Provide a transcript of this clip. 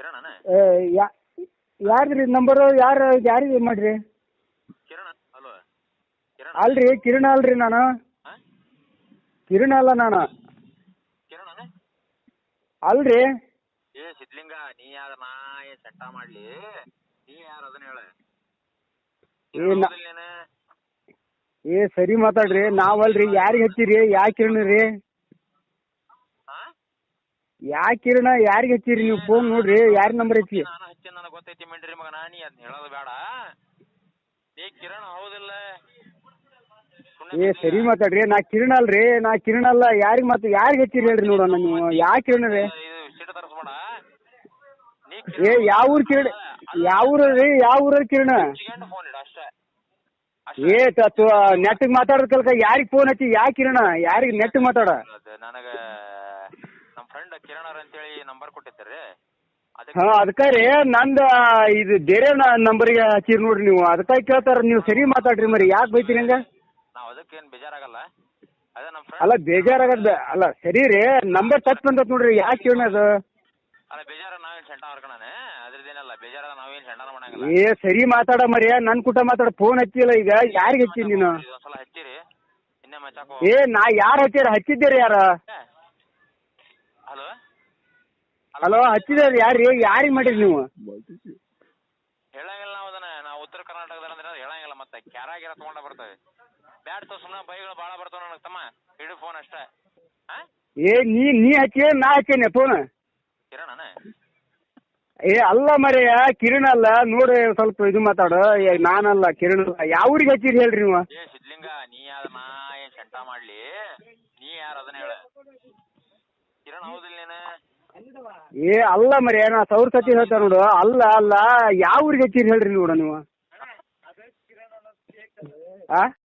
ಕಿರಣನ ಯಾರ್ದ್ರಿ number ಯಾರಿಗೆ ಮಾಡ್ರಿ? ಕಿರಣ hello ಕಿರಣ ಅಲ್ರಿ ಕಿರಣ ಅಲ್ರಿ ನಾನು ಕಿರಣ ಅಲ್ಲ ನಾನು ಕಿರಣನ ಅಲ್ರಿ. ಏ ಸಿದ್ಲಿಂಗ ನೀ ಯಾರ ನಾ ಸೆಟ್ಟ ಮಾಡ್ಲಿ ನೀ ಯಾರು ಅದನ್ನ ಹೇಳ. ಏ ಸರಿ ಮಾತಾಡ್ರಿ. ನಾವಲ್ರಿ. ಯಾರಿಗೆ ಹಚ್ಚಿರಿ? ಯಾ ಕಿರಣ ರೀ? ಯಾ ಕಿರಣ ಯಾರಿಗೆ ಹಚ್ಚಿರಿ ನೀವು? ಫೋನ್ ನೋಡ್ರಿ ಯಾರ ನಂಬರ್ ಹಚ್ಚಿ. ನಾನು ಹಚ್ಚಿ ನನಗೆ ಗೊತ್ತೈತಿ ಮಿಂಡ್ರಿ ಮಗನ, ನೀ ಅದನ್ನ ಹೇಳೋದು ಬೇಡ. ನೀ ಕಿರಣ ಹೌದಿಲ್ಲ? ಏ ಸರಿ ಮಾತಾಡ್ರಿ. ನಾ ಕಿರಣ ಅಲ್ರಿ. ನಾ ಕಿರಣ ಅಲ್ಲ. ಯಾರಿಗೆ ಹಚ್ಚಿರಿ ಹೇಳ್ರಿ ನೋಡೋಣ ನೀವು. ಯಾ ಕಿರಣ ರೀ? ಸಿಟ್ಟು ತರಿಸ್ಬೇಡ. ಏ ಯಾವ ಊರ್ ಕಿರಣ? ಯಾವ ಊರ್ರಿ? ಯಾವ ಊರ ಕಿರಣ? ಫೋನ್ ಇಡ ಅಷ್ಟೇ. ಏ ನೆಟ್ಟಿಗೆ ಮಾತಾಡೋದ್ ಕಲ್ಕ. ಯಾರಿಗೆ ಫೋನ್ ಹಚ್ಚಿ? ಯಾ ಕಿರಣ? ಯಾರಿಗೆ ನೆಟ್ಟಿಗೆ ಮಾತಾಡ? ನನಗೆ ನಮ್ಮ ಫ್ರೆಂಡ್ ಕಿರಣರ್ ಅಂತೇಳಿ ನಂಬರ್ ಕೊಟ್ಟಿದ್ದಾರೆ. ಹಾ ಅದಕ್ಕ ರೀ ನಂದು ಇದು ಬೇರೆ ನಂಬರ್ಗೆ ಹಚ್ಚಿರಿ ನೋಡ್ರಿ ನೀವು. ಅದಕ್ಕಾಗಿ ಕೇಳ್ತಾರ. ನೀವು ಸರಿ ಮಾತಾಡ್ರಿ. ಮರಿ ಯಾಕೆ ಬೈತೀರಿ ಹಂಗ? ನಾವು ಅದಕ್ಕೇನು ಬೇಜಾರಾಗಲ್ಲ. ಅದೇ ನಮ್ಮ ಫ್ರೆಂಡ್ ಅಲ್ಲ ಬೇಜಾರಾಗದ ಅಲ್ಲ. ಸರಿ ರೀ ನಂಬರ್ ಟಚ್ ಬಂದತ್ ನೋಡ್ರಿ. ಯಾಕೆ ಕಿರಣ ಅದು? ಅಲ್ಲ ಬೇಜಾರ ನಾವೇನು ಸೆಂಟ ಹೊರ್ಕಣನೆ ಅದ್ರದ್ದೇನಲ್ಲ. ಬೇಜಾರ ನಾವೇನು ಸೆಂಟನ ಮಾಡಂಗಿಲ್ಲ. ಏ ಸರಿ ಮಾತಾಡ ಮರಿ. ನನ್ ಕೂಟ ಮಾತಾಡ. ಫೋನ್ ಹಚ್ಚಿಲ್ಲ ಈಗ. ಯಾರಿಗೆ ಹಚ್ಚಿ ನೀನು? ಒಂದ್ಸಲ ಹಚ್ಚಿರಿ ಇನ್ನೇ ಮಚ್ಚಾಕೋ. ಏ ನಾ ಯಾರು ಹಚ್ಚಿದ್ದೀರಿ? ಯಾರ? ಹಲೋ ಹಲೋ ಹಚ್ಚಿದಾರ ಯಾರು? ಯಾರಿಗೆ ಮಾಡಿರಿ ನೀವು? ಹೇಳಂಗಿಲ್ಲ ನಾವು ಅದನ್ನ. ನಾವು ಉತ್ತರ ಕರ್ನಾಟಕದಲ್ಲಿ ಅಂದ್ರೆ ಹೇಳಂಗಿಲ್ಲ. ಮತ್ತೆ ಕ್ಯಾರಾಗಿರ ತಗೊಂಡ ಬರ್ತವೆ. ಬ್ಯಾಡ್ ತೋ ಸುಮ್ಮನೆ ಬೈಗಳು ಭಾಳ ಬರ್ತಾವ ನನಗೆ ತಮ್ಮ. ಇಡು ಫೋನ್ ಅಷ್ಟೇ. ಏ ನೀ ಹಚ್ಚಿ ನಾ ಹಚ್ಚೇನೆ ಫೋನ್? ಕಿರಣನ ಏ ಅಲ್ಲ ಮರೆಯ ಕಿರಣ ಅಲ್ಲ ನೋಡಿ. ಸ್ವಲ್ಪ ಇದು ಮಾತಾಡು. ನಾನಲ್ಲ ಕಿರಣ. ಯಾವ ಊರಿಗೆ ಹಚ್ಚಿರಿ ಹೇಳ್ರಿ ನೀವು? ಏ ಸಿದ್ಲಿಂಗ ನೀ ಯಾರ ನಾ ಏನ್ ಸೆಂಟ ಮಾಡ್ಲಿ? ನೀ ಯಾರ ಅದನ್ನ ಹೇಳ. ಕಿರಣ್ ಹೌದಿಲ್ಲ ನೀನು? ಏ ಅಲ್ಲ ಮರೆಯ ನಾ ಸೌರ್ ಸತಿ ಹೇಳ್ತಾ ನೋಡು. ಅಲ್ಲ ಯಾವ ಊರಿಗೆ ಹಚ್ಚಿರಿ ಹೇಳ್ರಿ ನೋಡ ನೀವು? ಆ